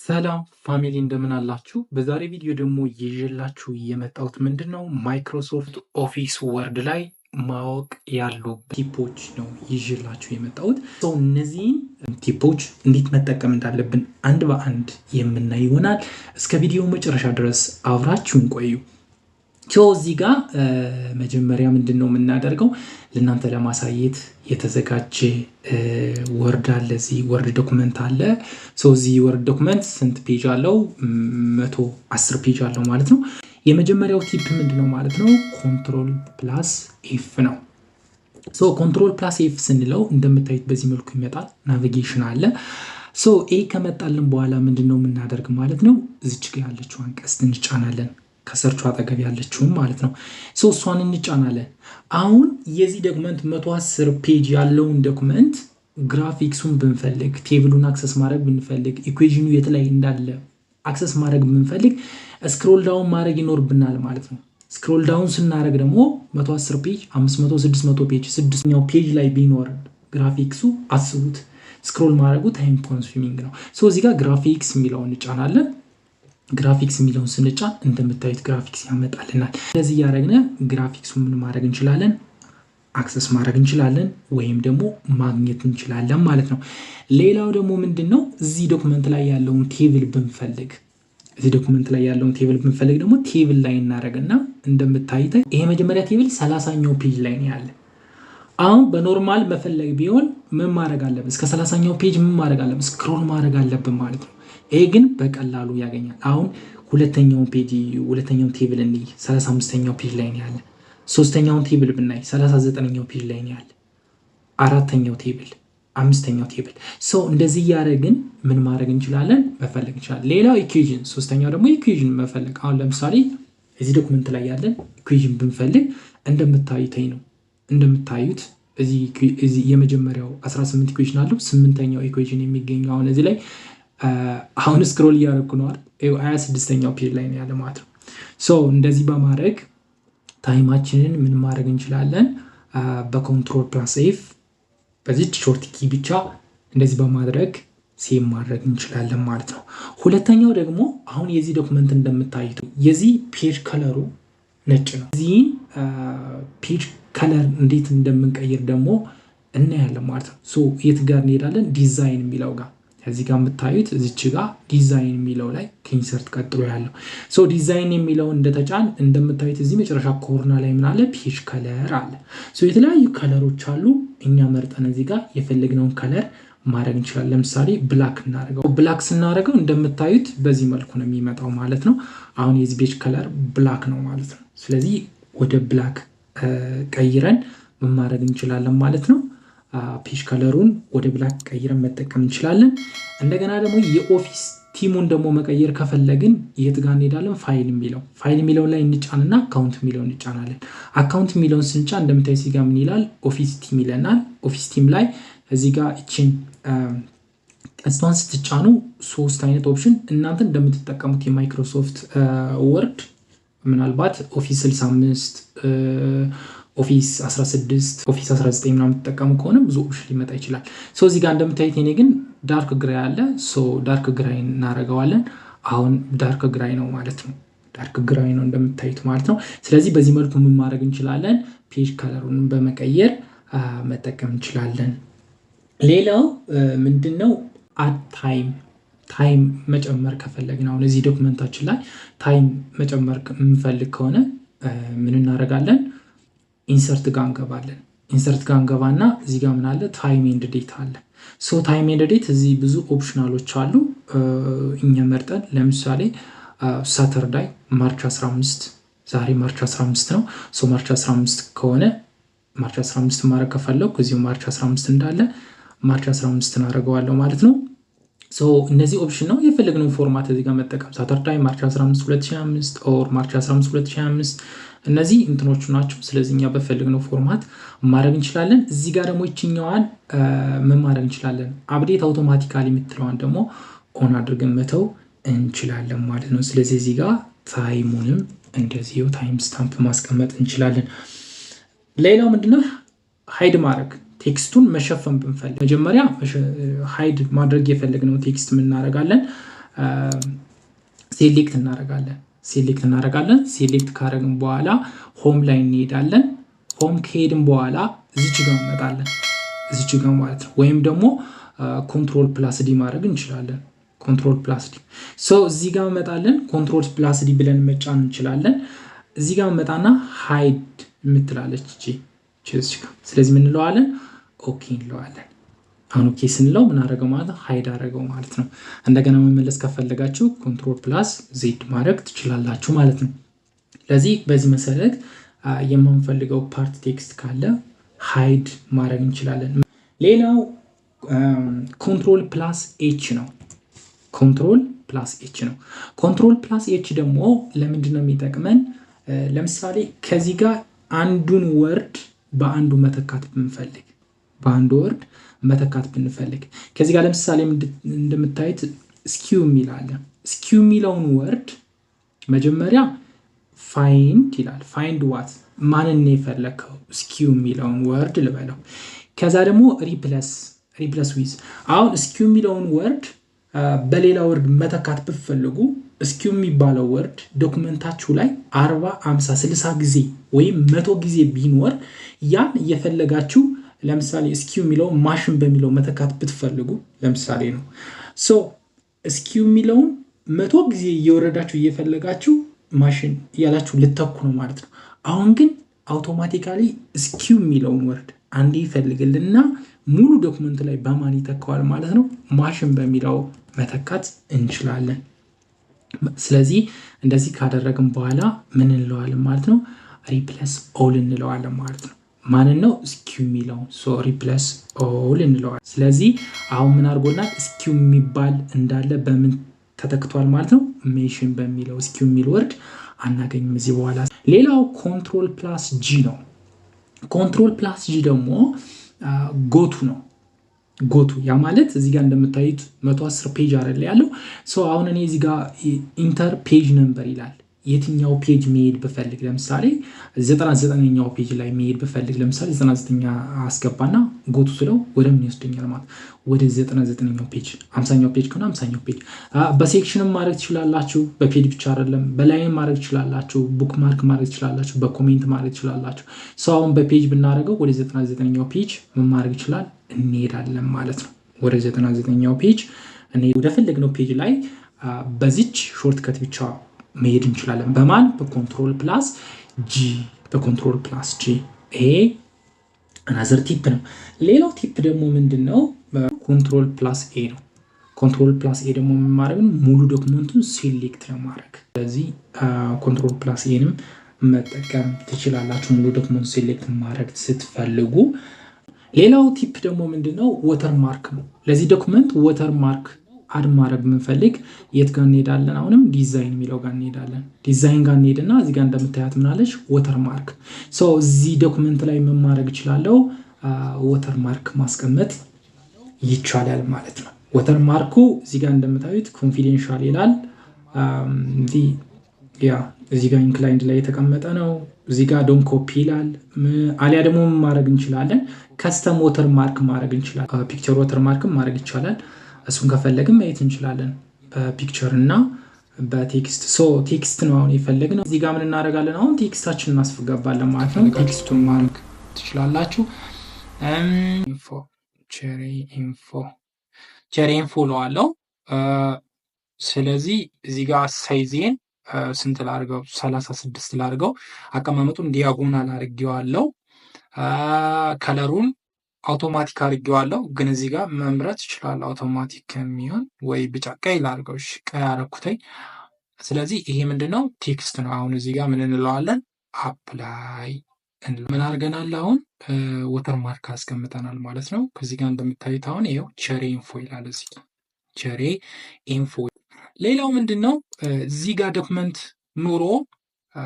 ሰላም ፋሚሊ እንደምን አላችሁ? በዛሬ ቪዲዮ ደግሞ ይዤላችሁ የመጣሁት ምንድነው ማይክሮሶፍት ኦፊስ ወርድ ላይ ማወቅ ያሉበት ቲፖች ነው ይዤላችሁ የመጣሁት። እነዚህን ቲፖች እንዴት መጠቀም እንዳለብን አንድ በአንድ የምናይ ይሆናል። እስከ ቪዲዮ መጨረሻ ድረስ አብራችሁን ቆዩ። እዚህ ጋር መጀመሪያ ምንድነው የምናደርገው ለእናንተ ለማሳየት የተዘጋጀ ወርድ አለ። እዚህ ወርድ ዶክመንት አለ። እዚህ ወርድ ዶክመንት ስንት ፔጅ አለው? 110 ፔጅ አለው ማለት ነው። የመጀመሪያው ቲፕ ምንድነው ማለት ነው ኮንትሮል ፕላስ ኤፍ ነው። ኮንትሮል ፕላስ ኤፍ ስንለው እንደምታዩት በዚህ መልኩ ይመጣል። ናቪጌሽን አለ። ኤ ከመጣልን በኋላ ምንድነው የምናደርግ ማለት ነው እዚች ጋር ያለችውን ቀስት እንጫናለን። ከሰርቹ አጠገብ ያለችውን ማለት ነው። እሷን እንጫናለን። አሁን የዚህ ዶክመንት 110 ፔጅ ያለውን ዶክመንት ግራፊክሱን ብንፈልግ፣ ቴብሉን አክሰስ ማድረግ ብንፈልግ፣ ኢኩዌሽኑ የት ላይ እንዳለ አክሰስ ማድረግ ብንፈልግ ስክሮል ዳውን ማድረግ ይኖርብናል ማለት ነው። ስክሮል ዳውን ስናደርግ ደግሞ 110 ፔጅ 500 600 ፔጅ 6ኛው ፔጅ ላይ ቢኖር ግራፊክሱ አስቡት፣ ስክሮል ማድረጉ ታይም ኮንሱሚንግ ነው። እዚህ ጋር ግራፊክስ የሚለውን እንጫናለን። ግራፊክስ የሚለውን ስንጫን እንደምታዩት ግራፊክስ ያመጣልናል። ስለዚህ ያደረግነ ግራፊክሱ ምን ማድረግ እንችላለን? አክሰስ ማድረግ እንችላለን ወይም ደግሞ ማግኘት እንችላለን ማለት ነው። ሌላው ደግሞ ምንድነው እዚህ ዶክመንት ላይ ያለውን ቴብል ብንፈልግ ደግሞ ቴብል ላይ እናደርግና እንደምታዩት ይሄ መጀመሪያ ቴብል 30ኛው ፔጅ ላይ ነው ያለ። አሁን በኖርማል መፈለግ ቢሆን ምን ማድረግ አለብን? እስከ 30ኛው ፔጅ ምን ማድረግ አለብን? ስክሮል ማድረግ አለብን ማለት ነው። ይሄ ግን በቀላሉ ያገኛል። አሁን ሁለተኛውን ቴብል እንይ 35ኛው ፔጅ ላይ ነው ያለ። ሶስተኛውን ቴብል ብናይ 39ኛው ፔጅ ላይ ነው ያለ። አራተኛው ቴብል፣ አምስተኛው ቴብል። እንደዚህ ያደረግን ምን ማድረግ እንችላለን? መፈለግ እንችላለን። ሌላው ኢኩዌሽን፣ ሶስተኛው ደግሞ ኢኩዌሽን መፈለግ። አሁን ለምሳሌ እዚህ ዶክመንት ላይ ያለን ኢኩዌሽን ብንፈልግ እንደምታዩት እዚህ የመጀመሪያው 18 ኢኩዌሽን አለው። 8ኛው ኢኩዌሽን የሚገኘው አሁን እዚህ ላይ አሁን ስክሮል እያደረኩ ነው አይደል? 26ኛው ፔጅ ላይ ነው ያለ ማለት ነው። እንደዚህ በማድረግ ታይማችንን ምን ማድረግ እንችላለን? በኮንትሮል ፕላስ ኤፍ በዚህ ሾርት ኪ ብቻ እንደዚህ በማድረግ ሴቭ ማድረግ እንችላለን ማለት ነው። ሁለተኛው ደግሞ አሁን የዚህ ዶክመንት እንደምታዩት የዚህ ፔጅ ከለሩ ነጭ ነው። እዚህ ፔጅ ከለር እንዴት እንደምንቀይር ደግሞ እናያለን ማለት ነው። የት ጋር እንሄዳለን? ዲዛይን የሚለው ጋር እዚህ ጋር የምታዩት እዚች ጋር ዲዛይን የሚለው ላይ ከኢንሰርት ቀጥሎ ያለው ዲዛይን የሚለውን እንደተጫን እንደምታዩት እዚህ መጨረሻ ኮርና ላይ ምን አለ? ፔጅ ከለር አለ። የተለያዩ ከለሮች አሉ። እኛ መርጠን እዚህ ጋር የፈለግነውን ከለር ማድረግ እንችላለን። ለምሳሌ ብላክ እናደርገው። ብላክ ስናደርገው እንደምታዩት በዚህ መልኩ ነው የሚመጣው ማለት ነው። አሁን የዚህ ፔጅ ከለር ብላክ ነው ማለት ነው። ስለዚህ ወደ ብላክ ቀይረን ምን ማድረግ እንችላለን ማለት ነው። ፔጅ ከለሩን ወደ ብላክ ቀይረን መጠቀም እንችላለን። እንደገና ደግሞ የኦፊስ ቲሙን ደግሞ መቀየር ከፈለግን የት ጋር እንሄዳለን? ፋይል የሚለው ላይ እንጫንና አካውንት የሚለውን እንጫናለን። አካውንት የሚለውን ስንጫን እንደምታዩት እዚህ ጋር ምን ይላል? ኦፊስ ቲም ይለናል። ኦፊስ ቲም ላይ እዚህ ጋር እቺን ቀስቷን ስትጫኑ 3 አይነት ኦፕሽን እናንተ እንደምትጠቀሙት የማይክሮሶፍት ወርድ ምናልባት ኦፊስ 65 ኦፊስ 16 ኦፊስ 19 ምናምን ተጠቀሙ ከሆነ ብዙ ኦፕሽን ሊመጣ ይችላል። እዚህ ጋር እንደምታዩት እኔ ግን ዳርክ ግራይ አለ። ዳርክ ግራይ እናደርገዋለን። አሁን ዳርክ ግራይ ነው ማለት ነው። ዳርክ ግራይ ነው እንደምታዩት ማለት ነው። ስለዚህ በዚህ መልኩ ምን ማድረግ እንችላለን? ፔጅ ከለሩን በመቀየር መጠቀም እንችላለን። ሌላው ምንድነው ታይም መጨመር ከፈለግን አሁን እዚህ ዶክመንታችን ላይ ታይም መጨመር የምንፈልግ ከሆነ ምን እናደርጋለን? ኢንሰርት ጋር እንገባለን። ኢንሰርት ጋር እንገባና እዚህ ጋር ምን አለ? ታይም ኤንድ ዴት አለ። ታይም ኤንድ ዴት እዚህ ብዙ ኦፕሽናሎች አሉ። እኛ መርጠን ለምሳሌ ሳተርዳይ ማርች 15 ዛሬ ማርች 15 ነው። ማርች 15 ከሆነ ማርች 15 ማድረግ ከፈለኩ እዚሁ ማርች 15 እንዳለ ማርች 15 እናደርገዋለሁ ማለት ነው። እነዚህ ኦፕሽን ነው። የፈለግነው ፎርማት እዚህ ጋር መጠቀም ሳተርዳይ ማርች 15 2025 ኦር ማርች 15 2025 እነዚህ እንትኖቹ ናቸው። ስለዚህ እኛ በፈለግነው ፎርማት ማድረግ እንችላለን። እዚህ ጋር ደግሞ ይችኛዋን ምን ማድረግ እንችላለን? አፕዴት አውቶማቲካሊ የምትለዋን ደግሞ ኦን አድርገን መተው እንችላለን ማለት ነው። ስለዚህ እዚህ ጋር ታይሙንም እንደዚሁ ታይም ስታምፕ ማስቀመጥ እንችላለን። ሌላው ምንድነው? ሃይድ ማድረግ ቴክስቱን መሸፈን ብንፈልግ መጀመሪያ ሃይድ ማድረግ የፈለግነው ቴክስት ምን እናደርጋለን? ሴሌክት እናደርጋለን። ሴሌክት ካደረግን በኋላ ሆም ላይ እንሄዳለን። ሆም ከሄድን በኋላ እዚች ጋር እንመጣለን፣ እዚች ጋር ማለት ነው። ወይም ደግሞ ኮንትሮል ፕላስ ዲ ማድረግ እንችላለን። ኮንትሮል ፕላስ ዲ እዚህ ጋር እንመጣለን። ኮንትሮል ፕላስ ዲ ብለን መጫን እንችላለን። እዚህ ጋር እንመጣና ሃይድ የምትላለች ስለዚህ ምን እንለዋለን? ኦኬ እንለዋለን። አሁን ኦኬ ስንለው ምን አደረገው ማለት ነው? ሃይድ አደረገው ማለት ነው። እንደገና መመለስ ከፈለጋችሁ ኮንትሮል ፕላስ ዜድ ማድረግ ትችላላችሁ ማለት ነው። ስለዚህ በዚህ መሰረት የማንፈልገው ፓርት ቴክስት ካለ ሃይድ ማድረግ እንችላለን። ሌላው ኮንትሮል ፕላስ ኤች ነው። ኮንትሮል ፕላስ ኤች ደግሞ ለምንድን ነው የሚጠቅመን? ለምሳሌ ከዚህ ጋር አንዱን ወርድ በአንዱ መተካት ብንፈልግ ከዚህ ጋር ለምሳሌ እንደምታዩት ስኪው የሚል አለ። ስኪው የሚለውን ወርድ መጀመሪያ ፋይንድ ይላል። ፋይንድ ዋት ማንን የፈለከው? ስኪው የሚለውን ወርድ ልበለው። ከዛ ደግሞ ሪፕለስ ዊዝ። አሁን ስኪው የሚለውን ወርድ በሌላ ወርድ መተካት ብትፈልጉ ስኪው የሚባለው ወርድ ዶክመንታችሁ ላይ 40፣ 50፣ 60 ጊዜ ወይም 100 ጊዜ ቢኖር ያን እየፈለጋችሁ ለምሳሌ ስኪው የሚለው ማሽን በሚለው መተካት ብትፈልጉ ለምሳሌ ነው። ስኪው የሚለውን 100 ጊዜ እየወረዳችሁ እየፈለጋችሁ ማሽን እያላችሁ ልተኩ ነው ማለት ነው። አሁን ግን አውቶማቲካሊ ስኪው የሚለውን ወርድ አንዴ ይፈልግልና ሙሉ ዶክመንት ላይ በማን ይተካዋል ማለት ነው? ማሽን በሚለው መተካት እንችላለን። ስለዚህ እንደዚህ ካደረግን በኋላ ምን እንለዋለን ማለት ነው? ሪፕለስ ኦል እንለዋለን ማለት ነው። ማንን ነው? ስኪው የሚለውን ሪፕለስ ኦል እንለዋለን። ስለዚህ አሁን ምን አድርጎናል? ስኪው የሚባል እንዳለ በምን ተተክቷል ማለት ነው? ሜሽን በሚለው ስኪው የሚል ወርድ አናገኝም እዚህ በኋላ። ሌላው ኮንትሮል ፕላስ ጂ ነው። ኮንትሮል ፕላስ ጂ ደግሞ ጎቱ ነው። ጎቱ ያ ማለት እዚህ ጋር እንደምታዩት 110 ፔጅ አይደል ያለው። አሁን እኔ እዚህ ጋር ኢንተር ፔጅ ነምበር ይላል። የትኛው ፔጅ መሄድ ብፈልግ ለምሳሌ 99ኛው ፔጅ ላይ መሄድ ብፈልግ ለምሳሌ 99 አስገባና ጎቱ ስለው ወደ ምን ይወስደኛል ማለት ወደ 99ኛው ፔጅ። 50ኛው ፔጅ ከሆነ 50ኛው ፔጅ። በሴክሽንም ማድረግ ትችላላችሁ። በፔጅ ብቻ አይደለም፣ በላይም ማድረግ ትችላላችሁ። ቡክ ማርክ ማድረግ ትችላላችሁ። በኮሜንት ማድረግ ትችላላችሁ። አሁን በፔጅ ብናደርገው ወደ 99ኛው ፔጅ ምን ማድረግ ይችላል? እንሄዳለን ማለት ነው። ወደ 99ኛው ፔጅ ወደ ፈለግነው ፔጅ ላይ በዚች ሾርት ከት ብቻ መሄድ እንችላለን። በማን? በኮንትሮል ፕላስ ጂ። ይሄ አናዘር ቲፕ ነው። ሌላው ቲፕ ደግሞ ምንድን ነው? ኮንትሮል ፕላስ ኤ ነው። ኮንትሮል ፕላስ ኤ ደግሞ የምማድረግ ሙሉ ዶክመንቱን ሴሌክት ለማድረግ። ስለዚህ ኮንትሮል ፕላስ ኤንም መጠቀም ትችላላችሁ ሙሉ ዶክመንቱን ሴሌክት ማድረግ ስትፈልጉ። ሌላው ቲፕ ደግሞ ምንድን ነው? ወተር ማርክ ነው። ለዚህ ዶክመንት ወተር ማርክ አድ ማድረግ የምንፈልግ የት ጋር እንሄዳለን? አሁንም ዲዛይን የሚለው ጋር እንሄዳለን። ዲዛይን ጋር እንሄድና እዚህ ጋር እንደምታያት ምናለች? ወተር ማርክ። እዚህ ዶክመንት ላይ ምን ማድረግ እችላለሁ? ወተር ማርክ ማስቀመጥ ይቻላል ማለት ነው። ወተር ማርኩ እዚህ ጋር እንደምታዩት ኮንፊደንሻል ይላል። እዚህ ጋር ኢንክላይንድ ላይ የተቀመጠ ነው። እዚህ ጋር ዶን ኮፒ ይላል። አሊያ ደግሞ ማድረግ እንችላለን ከስተም ወተር ማርክ ማድረግ እንችላለን። ፒክቸር ወተር ማርክም ማድረግ ይቻላል። እሱን ከፈለግን ማየት እንችላለን በፒክቸር እና በቴክስት። ቴክስት ነው አሁን የፈለግነው። እዚህ ጋር ምን እናደርጋለን? አሁን ቴክስታችንን እናስገባለን ማለት ነው። ቴክስቱን ማድረግ ትችላላችሁ። ቸሪ ኢንፎ ለዋለው። ስለዚህ እዚህ ጋር ሳይዜን ስንት ላድርገው? 36 ላድርገው። አቀማመጡን ዲያጎናል አድርጌዋለሁ። ከለሩን አውቶማቲክ አድርጌዋለሁ፣ ግን እዚህ ጋር መምረጥ ይችላል። አውቶማቲክ የሚሆን ወይ ብጫ፣ ቀይ ላድርገው። ቀይ አደረኩትኝ። ስለዚህ ይሄ ምንድነው? ቴክስት ነው። አሁን እዚህ ጋር ምን እንለዋለን? አፕላይ። ምን አድርገናል? አሁን ወተር ማርክ አስቀምጠናል ማለት ነው። ከዚህ ጋር እንደምታዩት አሁን ይኸው ቸሬ ኢንፎ ይላል። እዚህ ቸሬ ኢንፎ። ሌላው ምንድነው? እዚህ ጋር ዶክመንት ኑሮ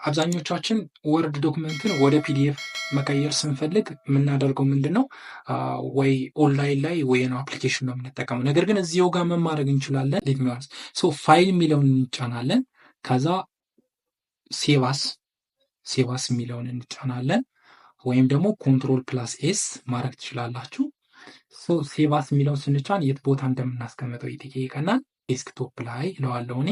አብዛኞቻችን ወርድ ዶክመንትን ወደ ፒዲኤፍ መቀየር ስንፈልግ የምናደርገው ምንድን ነው? ወይ ኦንላይን ላይ ወይ ነው አፕሊኬሽን ነው የምንጠቀመው። ነገር ግን እዚው ጋር ምን ማድረግ እንችላለን? ፋይል የሚለውን እንጫናለን። ከዛ ሴቫስ የሚለውን እንጫናለን። ወይም ደግሞ ኮንትሮል ፕላስ ኤስ ማድረግ ትችላላችሁ። ሴቫስ የሚለውን ስንጫን የት ቦታ እንደምናስቀምጠው ይጠይቀናል። ዴስክቶፕ ላይ እለዋለሁ እኔ።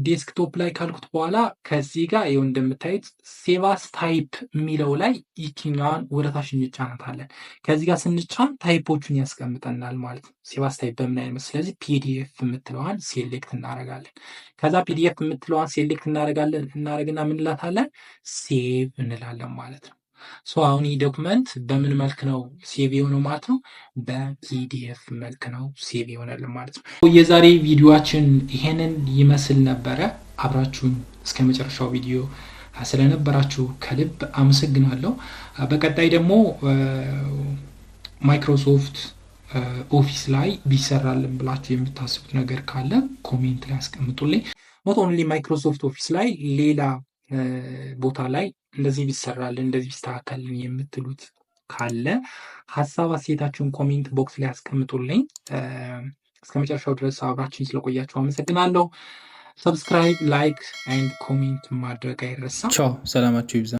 ዴስክቶፕ ላይ ካልኩት በኋላ ከዚህ ጋር ይኸው እንደምታዩት ሴቫስ ታይፕ የሚለው ላይ ይችኛዋን ወደታች እንጫናታለን። ከዚህ ጋር ስንጫን ታይፖቹን ያስቀምጠናል ማለት ነው። ሴቫስ ታይፕ በምን አይነት ስለዚህ ፒዲኤፍ የምትለዋን ሴሌክት እናደርጋለን። ከዛ ፒዲኤፍ የምትለዋን ሴሌክት እናደርግና ምን እንላታለን? ሴቭ እንላለን ማለት ነው። አሁን ይህ ዶክመንት በምን መልክ ነው ሴቭ የሆነው ማለት ነው? በፒዲኤፍ መልክ ነው ሴቭ የሆነልን ማለት ነው። የዛሬ ቪዲዮአችን ይሄንን ይመስል ነበረ። አብራችሁን እስከ መጨረሻው ቪዲዮ ስለነበራችሁ ከልብ አመሰግናለሁ። በቀጣይ ደግሞ ማይክሮሶፍት ኦፊስ ላይ ቢሰራልን ብላችሁ የምታስቡት ነገር ካለ ኮሜንት ላይ አስቀምጡልኝ። ኖት ኦንሊ ማይክሮሶፍት ኦፊስ ላይ ሌላ ቦታ ላይ እንደዚህ ቢሰራልን እንደዚህ ቢስተካከልን የምትሉት ካለ ሀሳብ አስተያየታችሁን ኮሜንት ቦክስ ላይ አስቀምጡልኝ። እስከ መጨረሻው ድረስ አብራችሁን ስለቆያችሁ አመሰግናለሁ። ሰብስክራይብ፣ ላይክ ኤንድ ኮሜንት ማድረግ አይረሳም። ቻው፣ ሰላማችሁ ይብዛ።